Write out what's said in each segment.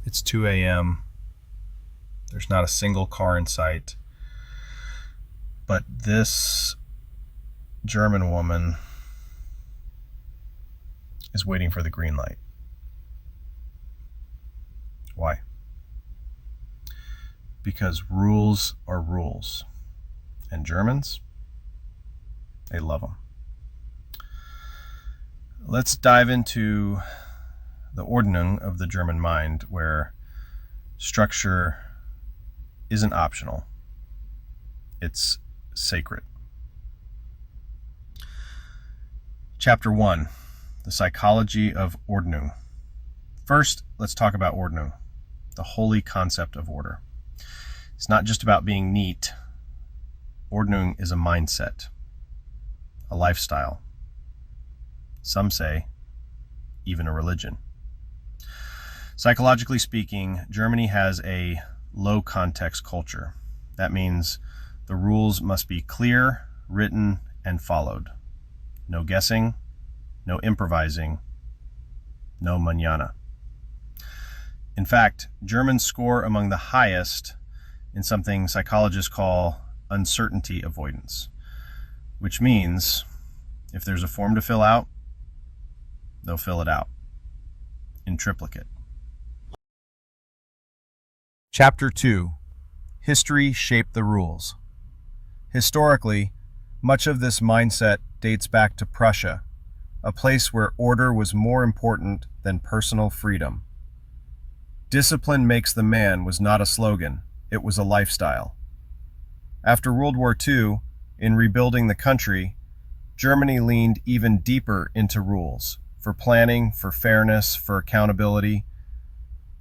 It's 2 a.m. There's not a single car in sight. But this German woman is waiting for the green light. Why? Because rules are rules. And Germans, they love them. Let's dive into the Ordnung of the German mind, where structure isn't optional. It's sacred. Chapter 1, the psychology of Ordnung. First, let's talk about Ordnung, the holy concept of order. It's not just about being neat. Ordnung is a mindset, a lifestyle. Some say even a religion. Psychologically speaking, Germany has a low context culture. That means the rules must be clear, written, and followed. No guessing, no improvising, no mañana. In fact, Germans score among the highest in something psychologists call uncertainty avoidance, which means if there's a form to fill out, they'll fill it out in triplicate. Chapter 2. History shaped the rules. Historically, much of this mindset dates back to Prussia, a place where order was more important than personal freedom. Discipline makes the man was not a slogan, it was a lifestyle. After World War II, in rebuilding the country, Germany leaned even deeper into rules, for planning, for fairness, for accountability.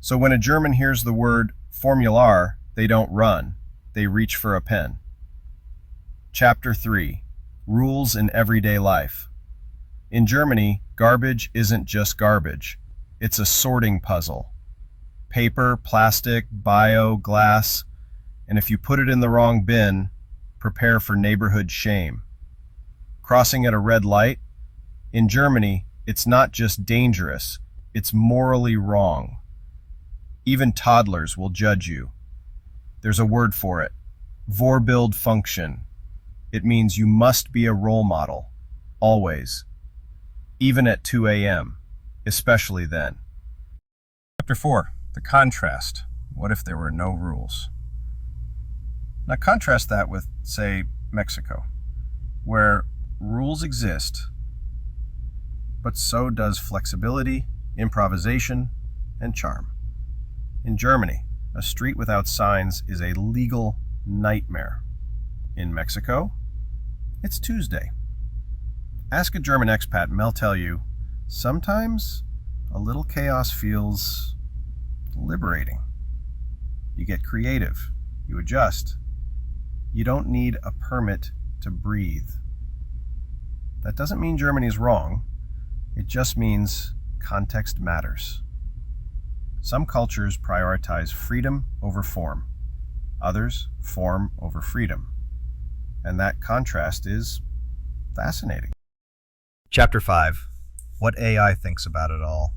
So when a German hears the word formular, they don't run, they reach for a pen. Chapter 3, Rules in Everyday Life. In Germany, garbage isn't just garbage, it's a sorting puzzle. Paper, plastic, bio, glass, and if you put it in the wrong bin, prepare for neighborhood shame. Crossing at a red light? In Germany, it's not just dangerous, it's morally wrong. Even toddlers will judge you. There's a word for it, Vorbildfunktion. It means you must be a role model, always, even at 2 a.m., especially then. Chapter 4, the contrast. What if there were no rules? Now contrast that with, say, Mexico, where rules exist, but so does flexibility, improvisation, and charm. In Germany, a street without signs is a legal nightmare. In Mexico, it's Tuesday. Ask a German expat and they'll tell you, sometimes a little chaos feels liberating. You get creative, you adjust. You don't need a permit to breathe. That doesn't mean Germany is wrong. It just means context matters. Some cultures prioritize freedom over form. Others, form over freedom. And that contrast is fascinating. Chapter 5. What AI thinks about it all.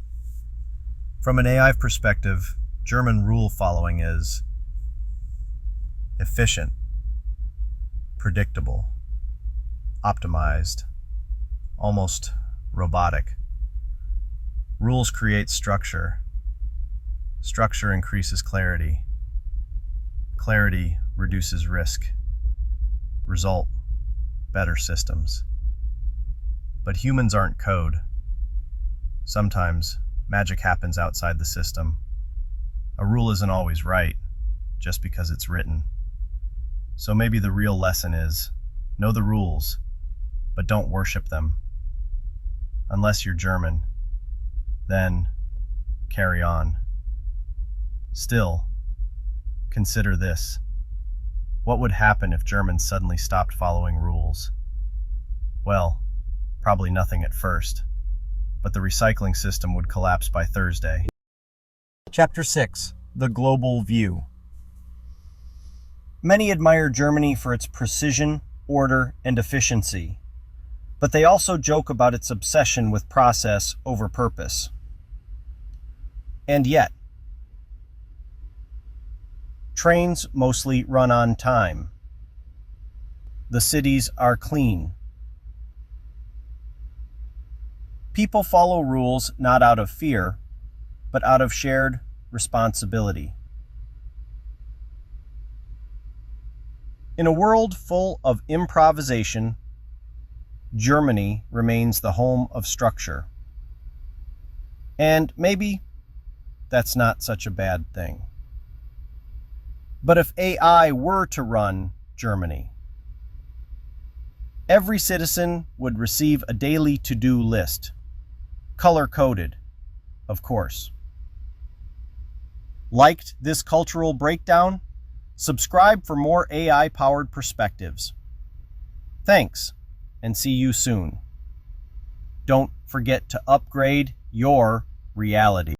From an AI perspective, German rule following is efficient, predictable, optimized, almost robotic. Rules create structure. Structure increases clarity. Clarity reduces risk. Result, better systems. But humans aren't code. Sometimes magic happens outside the system. A rule isn't always right, just because it's written. So maybe the real lesson is, know the rules, but don't worship them. Unless you're German, then carry on. Still, consider this. What would happen if Germans suddenly stopped following rules? Well, probably nothing at first, but the recycling system would collapse by Thursday. Chapter 6, the global view. Many admire Germany for its precision, order, and efficiency, but they also joke about its obsession with process over purpose. And yet, Trains mostly run on time. The cities are clean. People follow rules not out of fear, but out of shared responsibility. In a world full of improvisation, Germany remains the home of structure. And maybe that's not such a bad thing. But if AI were to run Germany, every citizen would receive a daily to-do list, color-coded, of course. Liked this cultural breakdown? Subscribe for more AI-powered perspectives. Thanks, and see you soon. Don't forget to upgrade your reality.